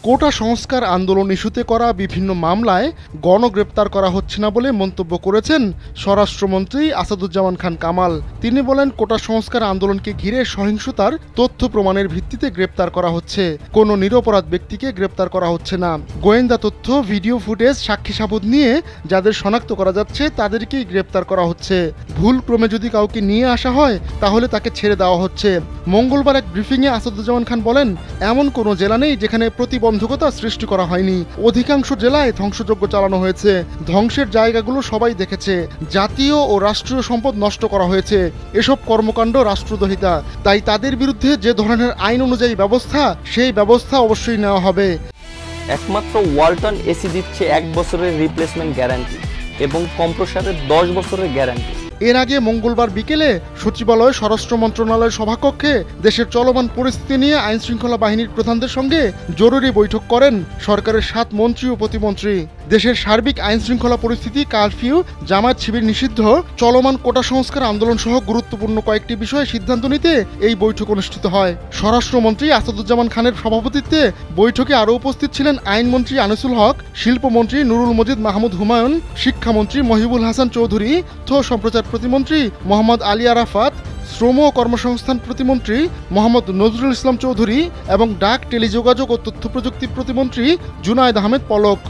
কোটা সংস্কার আন্দোলন ইস্যুতে করা বিভিন্ন মামলায় গণগ্রেপ্তার করা হচ্ছে না বলে মন্তব্য করেছেন স্বরাষ্ট্রমন্ত্রী আসাদুজ্জামান খান কামাল। তিনি বলেন, কোটা সংস্কার আন্দোলনকে ঘিরে সহিংসতার তথ্য প্রমাণের ভিত্তিতে গ্রেপ্তার করা হচ্ছে, কোনো নিরপরাধ ব্যক্তিকে গ্রেপ্তার করা হচ্ছে না। গোয়েন্দা তথ্য, ভিডিও ফুটেজ, সাক্ষী সাবুত নিয়ে যাদের শনাক্ত করা যাচ্ছে তাদেরকেই গ্রেপ্তার করা হচ্ছে। ভুলক্রমে যদি কাউকে নিয়ে আসা হয় তাহলে তাকে ছেড়ে দেওয়া হচ্ছে। মঙ্গলবার এক ব্রিফিংয়ে আসাদুজ্জামান খান বলেন, এমন কোনো জেলা নেই যেখানে প্রতিবন্ধকতা সৃষ্টি করা হয়নি। অধিকাংশ জেলায় ধ্বংসযজ্ঞ চালানো হয়েছে। ধ্বংসের জায়গাগুলো সবাই দেখেছে। জাতীয় ও রাষ্ট্রীয় সম্পদ নষ্ট করা হয়েছে। এসব কর্মকাণ্ড রাষ্ট্রদ্রোহিতা। তাই তাদের বিরুদ্ধে যে ধরনের আইন অনুযায়ী ব্যবস্থা, সেই ব্যবস্থা অবশ্যই নেওয়া হবে। একমাত্র ওয়ালটন এসি দিচ্ছে 1 বছরের রিপ্লেসমেন্ট গ্যারান্টি এবং কম্প্রেসারের 10 বছরের গ্যারান্টি। এর আগে মঙ্গলবার বিকেলে সচিবালয়, স্বরাষ্ট্র মন্ত্রণালয়ের সভাকক্ষে দেশের চলমান পরিস্থিতি নিয়ে আইন শৃঙ্খলা বাহিনীর প্রধানদের সঙ্গে জরুরি বৈঠক করেন সরকারের 7 মন্ত্রী ও প্রতিমন্ত্রী। দেশের সার্বিক আইন শৃঙ্খলা পরিস্থিতি, কারফিউ, জামায়াত শিবির নিষিদ্ধ, চলমান কোটা সংস্কার আন্দোলন সহ গুরুত্বপূর্ণ কয়েকটি বিষয়ে সিদ্ধান্ত নিতে এই বৈঠক অনুষ্ঠিত হয়। স্বরাষ্ট্রমন্ত্রী আসাদুজ্জামান খানের সভাপতিত্বে বৈঠকে আরও উপস্থিত ছিলেন আইনমন্ত্রী আনিসুল হক, শিল্পমন্ত্রী নুরুল মজিদ মাহমুদ হুমায়ুন, শিক্ষামন্ত্রী মহিবুল হাসান চৌধুরী, তথ্য সম্প্রচার প্রতিমন্ত্রী মোহাম্মদ আলী আরাফাত, শ্রম ও কর্মসংস্থান প্রতিমন্ত্রী মোহাম্মদ নজরুল ইসলাম চৌধুরী এবং ডাক, টেলিযোগাযোগ ও তথ্য প্রযুক্তি প্রতিমন্ত্রী জুনায়েদ আহমেদ পলক।